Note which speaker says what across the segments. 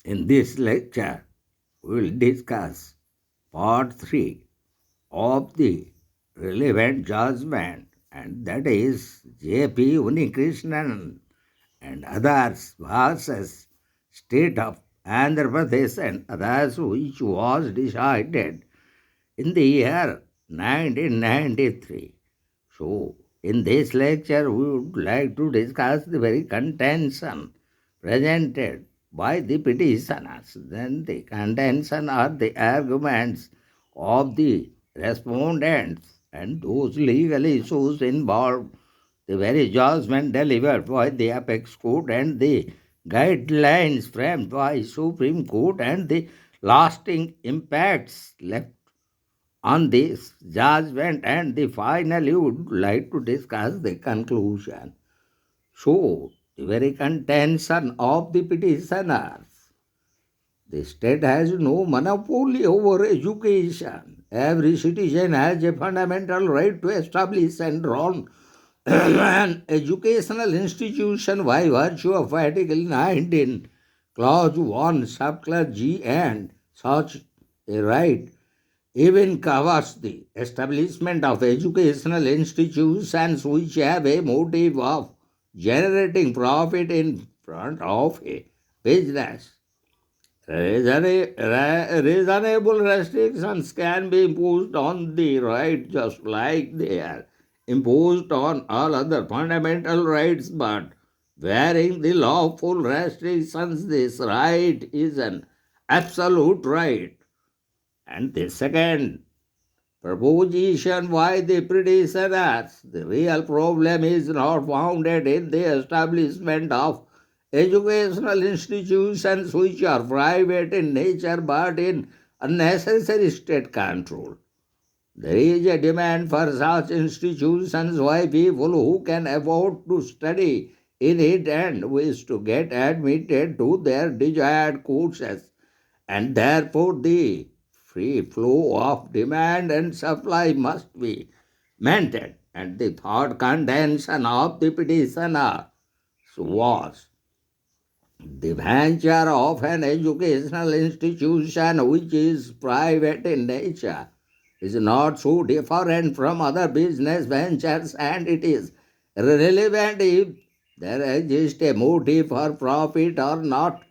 Speaker 1: In this lecture, we will discuss part 3 of the relevant judgment, and that is J.P. Unnikrishnan and others versus State of Andhra Pradesh and others, which was decided in the year 1993. So, in this lecture, we would like to discuss the very contention presented by the petitioners. Then the contention are the arguments of the respondents and those legal issues involved, the very judgment delivered by the apex court and the guidelines framed by Supreme Court and the lasting impacts left on this judgment, and the finally would like to discuss the conclusion. So, the very contention of the petitioners, the state has no monopoly over education. Every citizen has a fundamental right to establish and run an educational institution by virtue of Article 19, Clause 1, Subclause G, and such a right even covers the establishment of educational institutions which have a motive of generating profit in front of a business. Reasonable restrictions can be imposed on the right just like they are imposed on all other fundamental rights, but bearing the lawful restrictions, this right is an absolute right. And the second proposition why the petitioners, the real problem is not founded in the establishment of educational institutions which are private in nature but in unnecessary state control. There is a demand for such institutions by people who can afford to study in it and wish to get admitted to their desired courses, and therefore the free flow of demand and supply must be maintained. And the third contention of the petitioner was the venture of an educational institution which is private in nature is not so different from other business ventures, and it is relevant if there exists a motive for profit or not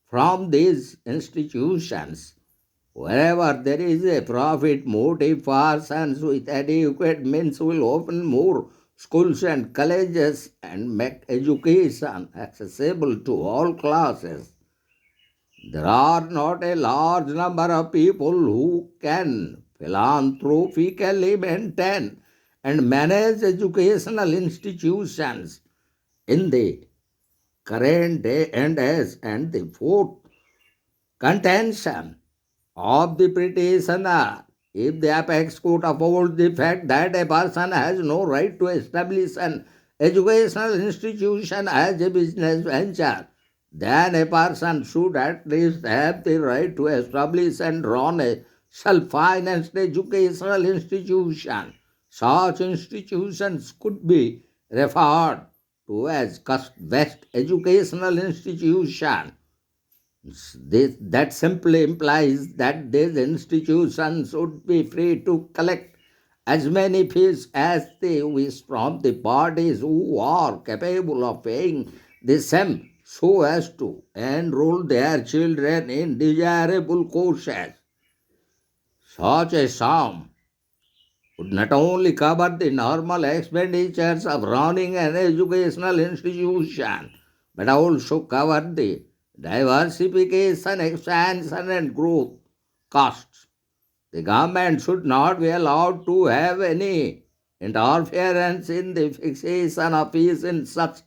Speaker 1: from these institutions. Wherever there is a profit motive, persons with adequate means will open more schools and colleges and make education accessible to all classes. There are not a large number of people who can philanthropically maintain and manage educational institutions in the current day and age. And the fourth contention of the petitioner, if the apex court upholds the fact that a person has no right to establish an educational institution as a business venture, then a person should at least have the right to establish and run a self-financed educational institution. Such institutions could be referred to as best educational institution. That simply implies that these institutions should be free to collect as many fees as they wish from the parties who are capable of paying the same so as to enroll their children in desirable courses. Such a sum would not only cover the normal expenditures of running an educational institution, but also cover the diversification, expansion, and growth costs. The government should not be allowed to have any interference in the fixation of fees in such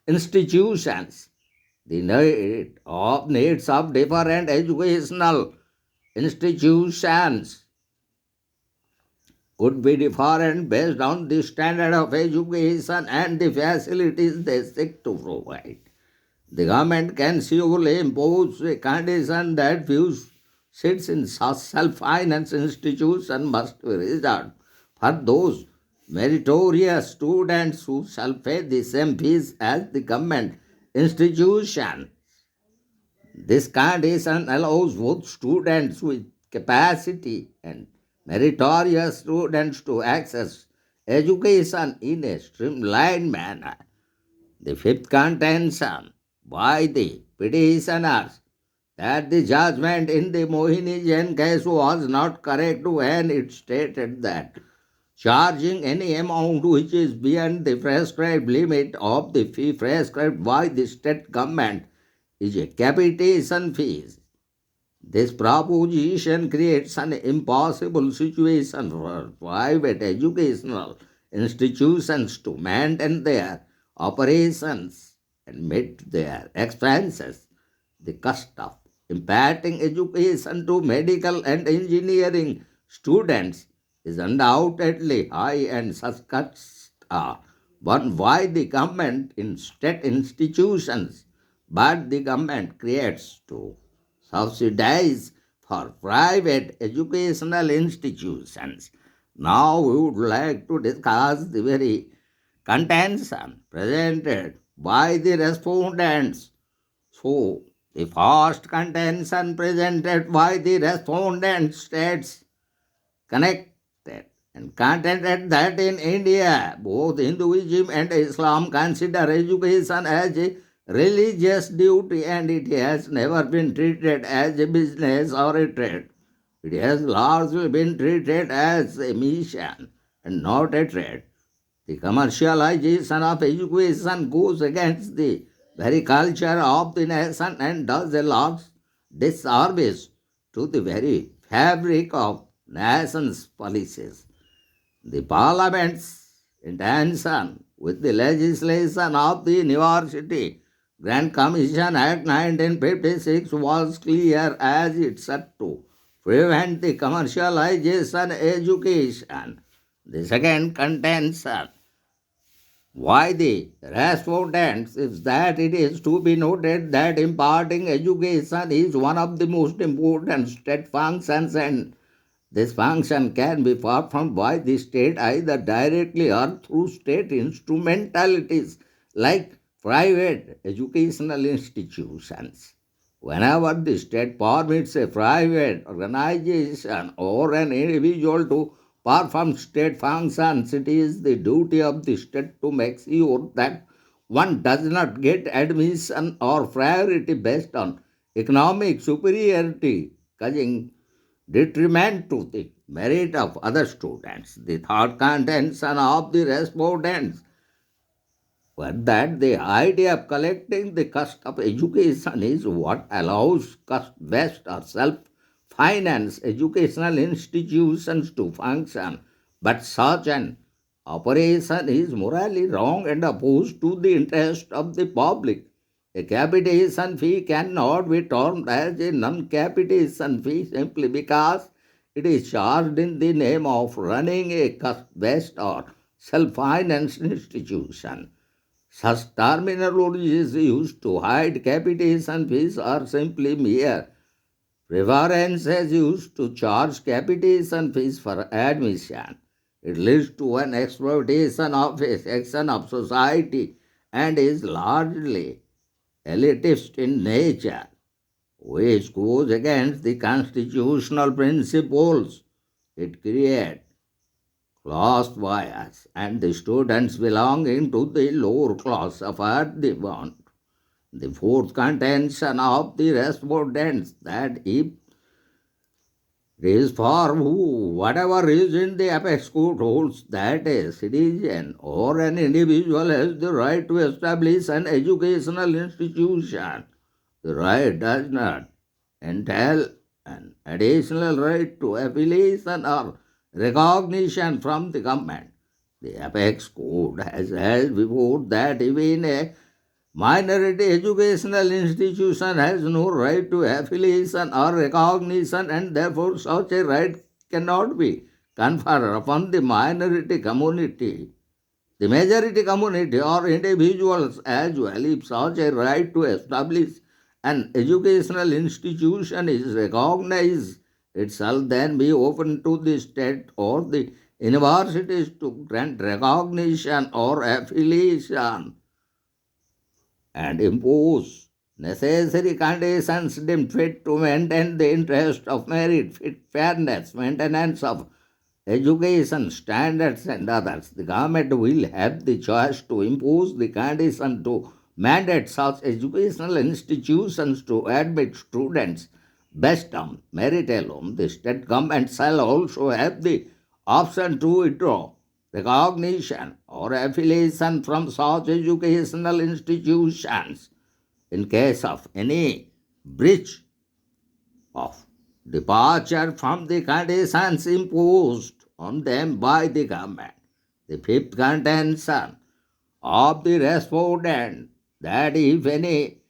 Speaker 1: institutions. The needs of different educational institutions could be different based on the standard of education and the facilities they seek to provide. The government can surely impose a condition that few seats in such self-finance institutions must be reserved for those meritorious students who shall pay the same fees as the government institution. This condition allows both students with capacity and meritorious students to access education in a streamlined manner. The fifth contention by the petitioners that the judgment in the Mohini Jain case was not correct when it stated that charging any amount which is beyond the prescribed limit of the fee prescribed by the state government is a capitation fees. This proposition creates an impossible situation for private educational institutions to maintain their operations and meet their expenses. The cost of imparting education to medical and engineering students is undoubtedly high, and such costs are borne by the government in state institutions, but the government creates to subsidize for private educational institutions. Now we would like to discuss the very contention presented by the respondents. So, the first contention presented by the respondent states connected and contended that in India, both Hinduism and Islam consider education as a religious duty, and it has never been treated as a business or a trade. It has largely been treated as a mission and not a trade. The commercialization of education goes against the very culture of the nation and does a large disservice to the very fabric of nation's policies. The Parliament's intention with the legislation of the University Grant Commission Act 1956 was clear, as it sought to prevent the commercialization education. The second contention why the respondents is that it is to be noted that imparting education is one of the most important state functions, and this function can be performed by the state either directly or through state instrumentalities like private educational institutions. Whenever the state permits a private organization or an individual to perform state functions, it is the duty of the state to make sure that one does not get admission or priority based on economic superiority, causing detriment to the merit of other students. The third contention of the respondents but that the idea of collecting the cost of education is what allows cost-based or self-finance educational institutions to function. But such an operation is morally wrong and opposed to the interest of the public. A capitation fee cannot be termed as a non-capitation fee simply because it is charged in the name of running a cost-based or self-financed institution. Such terminologies used to hide capitation fees are simply mere preferences used to charge capitation fees for admission. It leads to an exploitation of a section of society and is largely elitist in nature, which goes against the constitutional principles. It creates class bias, and the students belonging to the lower class suffer the want. The fourth contention of the respondents that if it is for who, whatever reason the apex court holds that a citizen or an individual has the right to establish an educational institution, the right does not entail an additional right to affiliation or recognition from the government. The apex code has held before that even a minority educational institution has no right to affiliation or recognition, and therefore such a right cannot be conferred upon the minority community. The majority community or individuals as well, if such a right to establish an educational institution is recognized, it shall then be open to the state or the universities to grant recognition or affiliation and impose necessary conditions deemed fit to maintain the interest of merit, fit, fairness, maintenance of education standards and others. The government will have the choice to impose the condition to mandate such educational institutions to admit students based on merit alone. The state government shall also have the option to withdraw recognition or affiliation from such educational institutions in case of any breach of departure from the conditions imposed on them by the government. The fifth contention of the respondent, that if any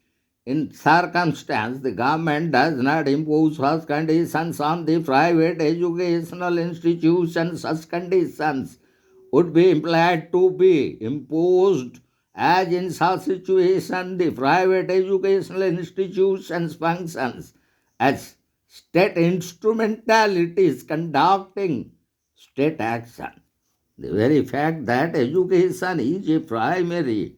Speaker 1: in circumstance the government does not impose such conditions on the private educational institutions, such conditions would be implied to be imposed, as in such situation the private educational institutions functions as state instrumentalities conducting state action. The very fact that education is a primary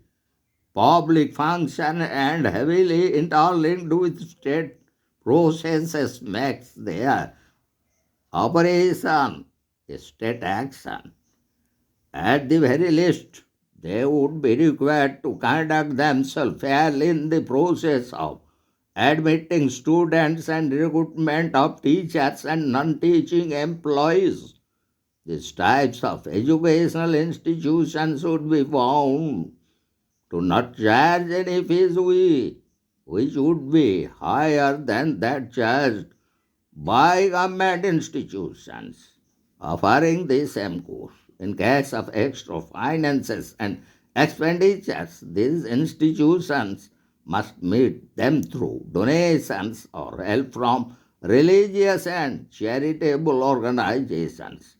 Speaker 1: public function and heavily interlinked with state processes makes their operation a state action. At the very least, they would be required to conduct themselves fairly in the process of admitting students and recruitment of teachers and non-teaching employees. These types of educational institutions should be bound to not charge any fees which would be higher than that charged by government institutions offering the same course. In case of extra finances and expenditures, these institutions must meet them through donations or help from religious and charitable organizations.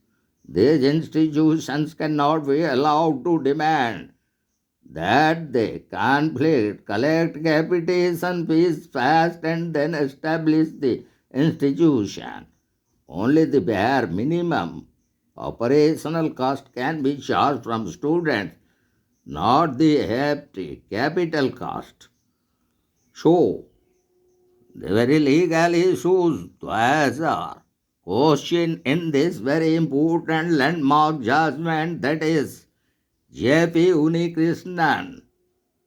Speaker 1: These institutions cannot be allowed to demand that they collect capitation fees fast and then establish the institution. Only the bare minimum operational cost can be charged from students, not the hefty capital cost. So, the very legal issues as are questioned in this very important landmark judgment, that is J.P. Unnikrishnan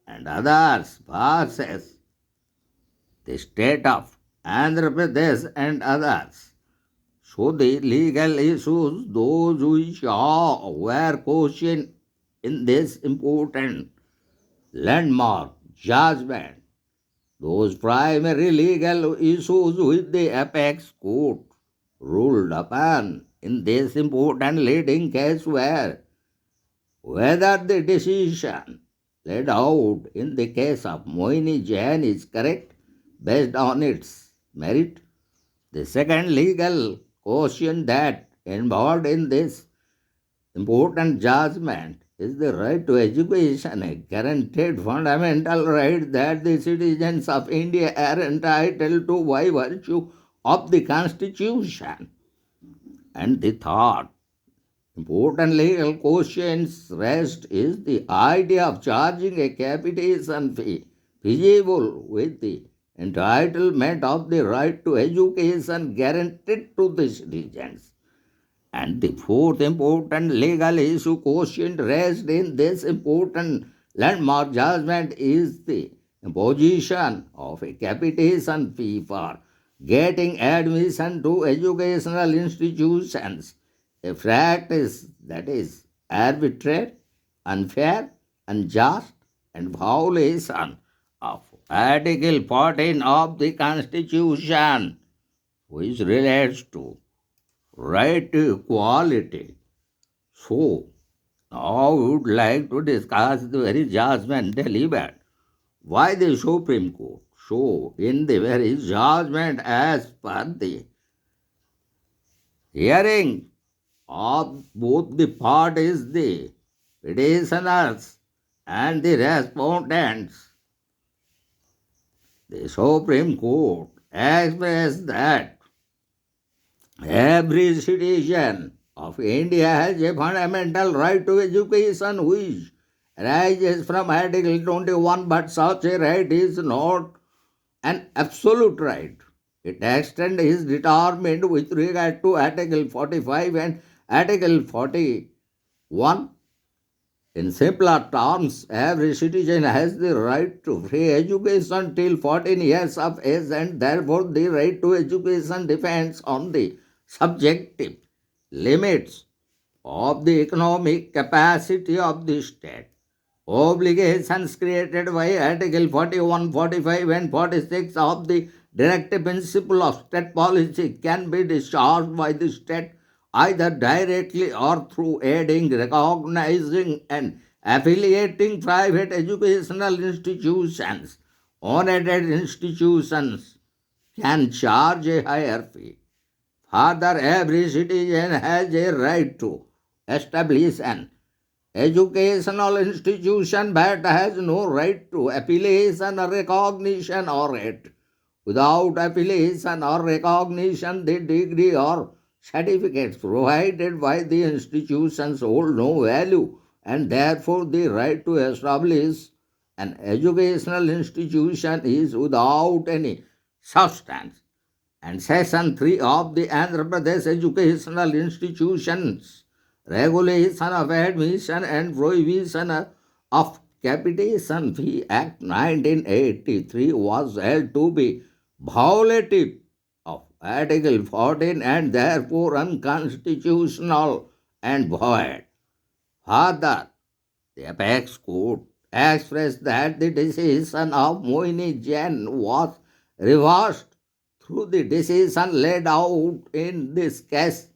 Speaker 1: and others versus the state of Andhra Pradesh and others. So the legal issues, those which were questioned in this important landmark judgment, those primary legal issues which the apex court ruled upon in this important leading case were whether the decision laid out in the case of Moini Jain is correct based on its merit. The second legal question that involved in this important judgment is the right to education, a guaranteed fundamental right that the citizens of India are entitled to by virtue of the Constitution. And the third important legal questions raised is the idea of charging a capitation fee feasible with the entitlement of the right to education guaranteed to the citizens. And the fourth important legal issue question raised in this important landmark judgment is the imposition of a capitation fee for getting admission to educational institutions, a practice that is arbitrary, unfair, unjust, and violation of Article 14 of the Constitution, which relates to right to equality. So, now we would like to discuss the very judgment delivered by the Supreme Court. So, in the very judgment as per the hearing of both the parties, the petitioners and the respondents, the Supreme Court expressed that every citizen of India has a fundamental right to education which arises from Article 21, but such a right is not an absolute right. Its extent is determined with regard to Article 45 and Article 41. In simpler terms, every citizen has the right to free education till 14 years of age, and therefore the right to education depends on the subjective limits of the economic capacity of the state. Obligations created by Article 41, 45, and 46 of the Directive Principle of State Policy can be discharged by the state either directly or through aiding, recognizing, and affiliating private educational institutions. Unaided institutions can charge a higher fee. Further, every citizen has a right to establish an educational institution but has no right to affiliation or recognition or it. Without affiliation or recognition, the degree or certificates provided by the institutions hold no value, and therefore the right to establish an educational institution is without any substance. And Section 3 of the Andhra Pradesh Educational Institutions Regulation of Admission and Prohibition of Capitation Fee Act 1983 was held to be violative of Article 14 and therefore unconstitutional and void. Further, the apex court expressed that the decision of Moini Jain was reversed through the decision laid out in this case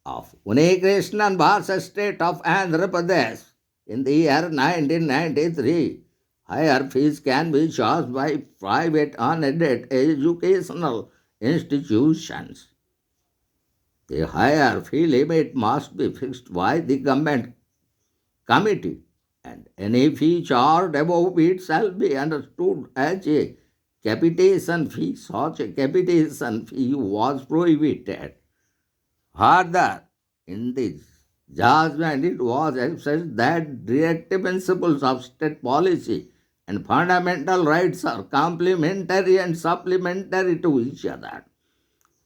Speaker 1: of Unnikrishnan vs.State of Andhra Pradesh in the year 1993. Higher fees can be charged by private unaided educational institutions. The higher fee limit must be fixed by the government committee, and any fee charged above it shall be understood as a capitation fee. Such a capitation fee was prohibited. Further, in this judgment, it was expressed that directive principles of state policy and fundamental rights are complementary and supplementary to each other.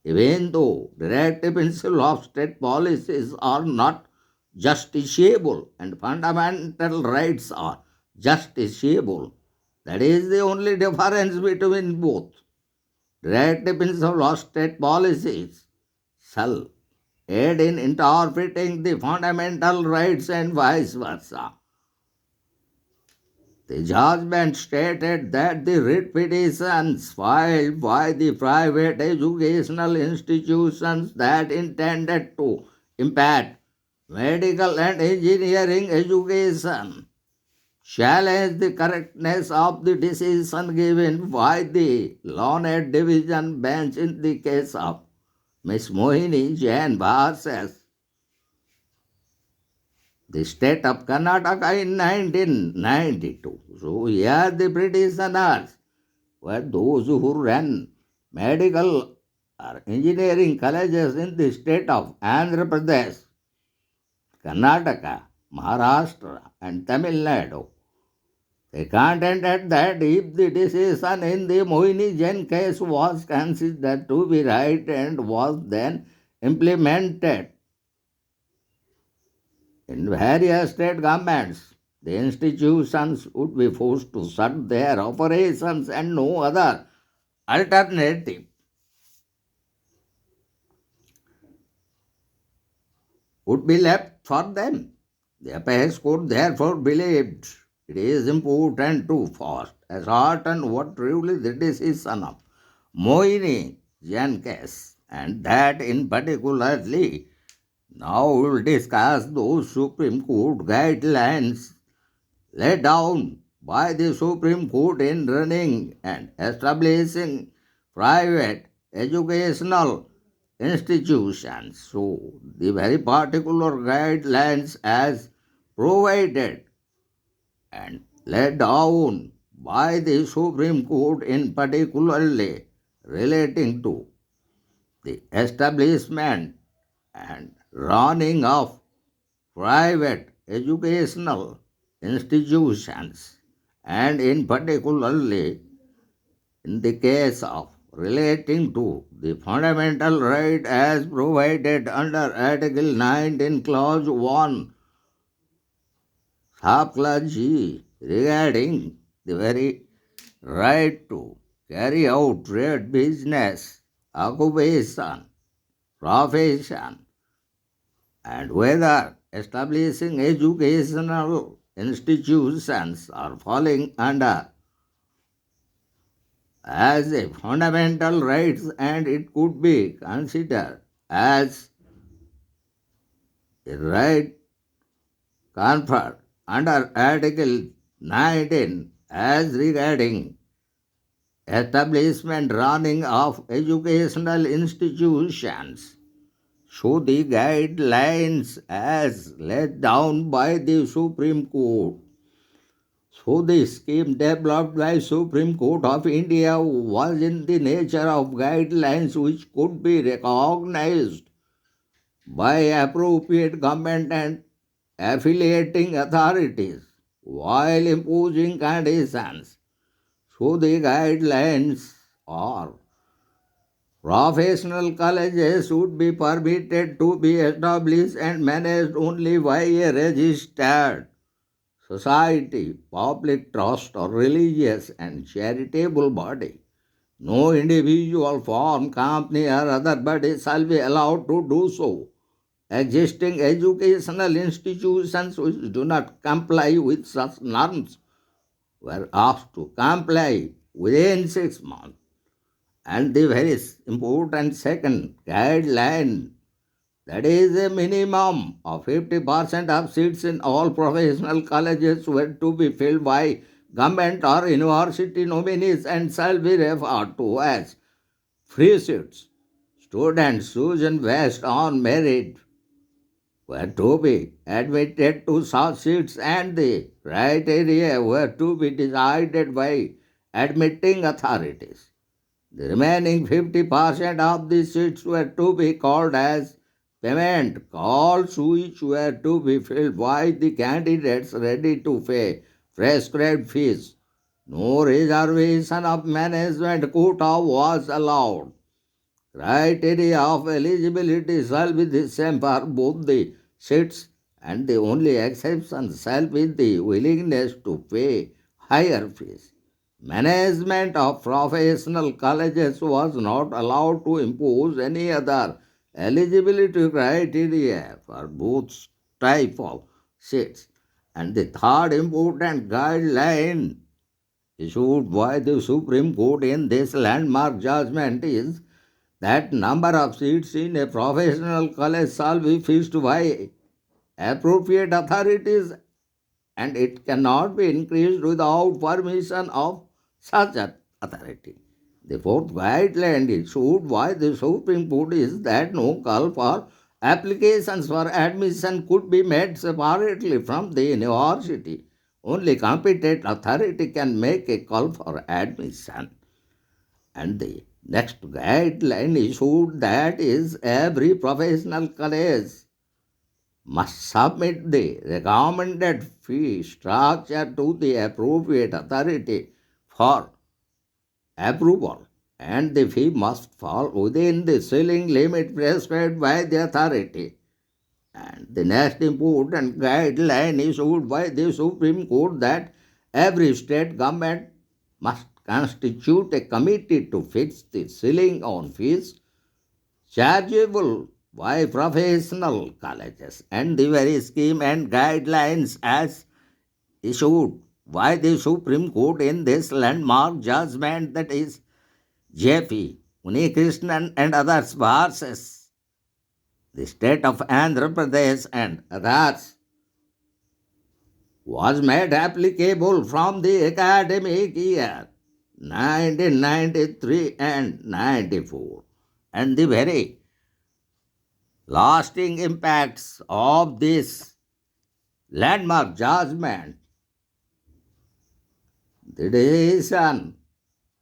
Speaker 1: Even though directive principles of state policies are not justiciable and fundamental rights are justiciable, that is the only difference between both. Directive principles of state policies shall aid in interpreting the fundamental rights and vice versa. The judgment stated that the writ petitions filed by the private educational institutions that intended to impact medical and engineering education challenge the correctness of the decision given by the learned division bench in the case of Miss Mohini Jain versus the state of Karnataka in 1992. So here the petitioners were those who ran medical or engineering colleges in the state of Andhra Pradesh, Karnataka, Maharashtra and Tamil Nadu. They contended that if the decision in the Mohini Jain case was considered to be right and was then implemented in various state governments, the institutions would be forced to shut their operations and no other alternative would be left for them. The apex court therefore believed it is important to first ascertain what truly the decision of Mohini Jain case, and that in particularly now we will discuss those Supreme Court guidelines laid down by the Supreme Court in running and establishing private educational institutions. So, the very particular guidelines as provided and laid down by the Supreme Court in particularly relating to the establishment and running of private educational institutions, and in particularly in the case of relating to the fundamental right as provided under Article 19, Clause 1, Subclause G, regarding the very right to carry out trade, business, occupation, profession, and whether establishing educational institutions are falling under as a fundamental right, and it could be considered as a right conferred under Article 19 as regarding establishment running of educational institutions. So the guidelines as laid down by the Supreme Court. So the scheme developed by Supreme Court of India was in the nature of guidelines which could be recognized by appropriate government and affiliating authorities while imposing conditions. So the guidelines are professional colleges should be permitted to be established and managed only by a registered society, public trust, or religious and charitable body. No individual, firm, company, or other body shall be allowed to do so. Existing educational institutions which do not comply with such norms were asked to comply within 6 months. And the very important second guideline, that is a minimum of 50% of seats in all professional colleges were to be filled by government or university nominees and shall be referred to as free seats. Students chosen based on merit were to be admitted to such seats, and the criteria were to be decided by admitting authorities. The remaining 50% of the seats were to be called as payment calls, which were to be filled by the candidates ready to pay prescribed fees. No reservation of management quota was allowed. Criteria of eligibility shall be the same for both the seats, and the only exception shall be the willingness to pay higher fees. Management of professional colleges was not allowed to impose any other eligibility criteria for both type of seats. And the third important guideline issued by the Supreme Court in this landmark judgment is that number of seats in a professional college shall be fixed by appropriate authorities, and it cannot be increased without permission of such authority. The fourth guideline issued by the Supreme Court is that no call for applications for admission could be made separately from the university. Only competent authority can make a call for admission. And the next guideline issued, that is every professional college must submit the recommended fee structure to the appropriate authority for approval, and the fee must fall within the ceiling limit prescribed by the authority. And the next important guideline issued by the Supreme Court, that every state government must constitute a committee to fix the ceiling on fees chargeable by professional colleges, and the very scheme and guidelines as issued by the Supreme Court in this landmark judgment, that is JP, Unnikrishnan and others versus the state of Andhra Pradesh and others, was made applicable from the academic year 1993 and 94. And the very lasting impacts of this landmark judgment, the decision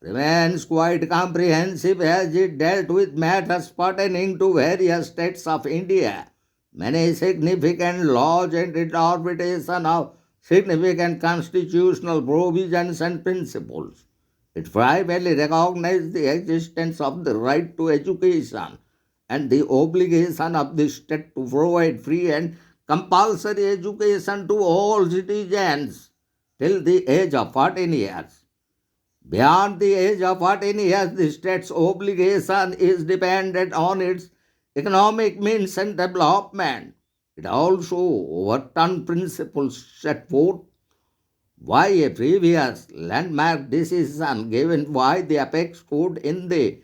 Speaker 1: remains quite comprehensive as it dealt with matters pertaining to various states of India, many significant laws and interpretation of significant constitutional provisions and principles. It primarily recognizes the existence of the right to education and the obligation of the state to provide free and compulsory education to all citizens till the age of 14 years. Beyond the age of 14 years, the state's obligation is dependent on its economic means and development. It also overturned principles set forth by a previous landmark decision given by the apex court in the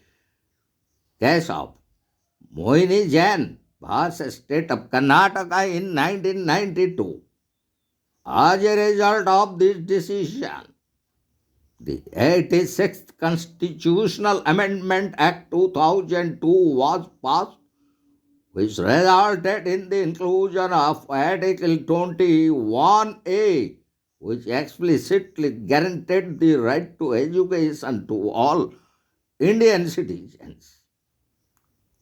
Speaker 1: case of Mohini Jain vs. State of Karnataka in 1992. As a result of this decision, the 86th Constitutional Amendment Act 2002 was passed, which resulted in the inclusion of Article 21A, which explicitly guaranteed the right to education to all Indian citizens.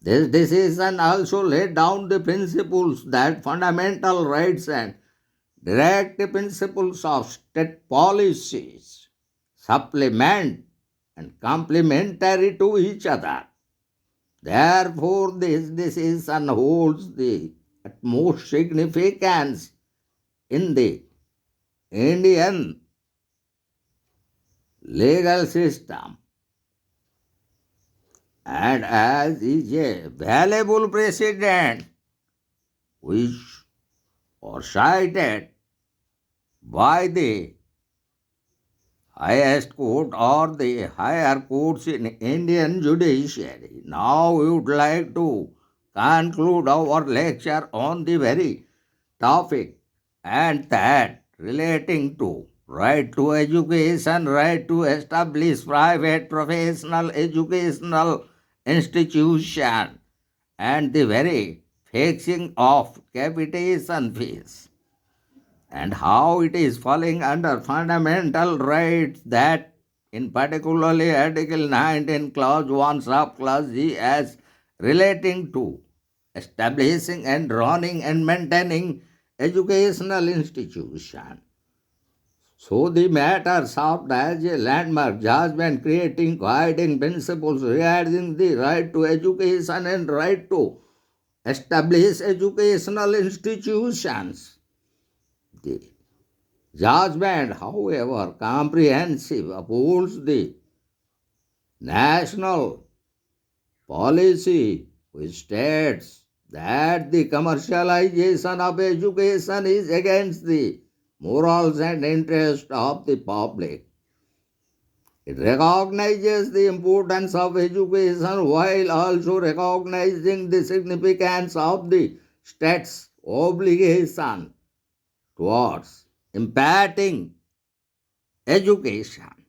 Speaker 1: This decision also laid down the principles that fundamental rights and direct principles of state policies supplement and complementary to each other. Therefore, this decision holds the utmost significance in the Indian legal system and as is a valuable precedent which was cited by the highest court or the higher courts in Indian judiciary. Now we would like to conclude our lecture on the very topic and that relating to right to education, right to establish private professional educational institution and the very fixing of capitation fees and how it is falling under fundamental rights that in particularly Article 19 Clause 1 Subclause G as relating to establishing and running and maintaining educational institution. So the matter served as a landmark judgment creating guiding principles regarding the right to education and right to establish educational institutions. The judgment, however comprehensive, upholds the national policy which states that the commercialization of education is against the morals and interests of the public. It recognizes the importance of education while also recognizing the significance of the state's obligation towards imparting education.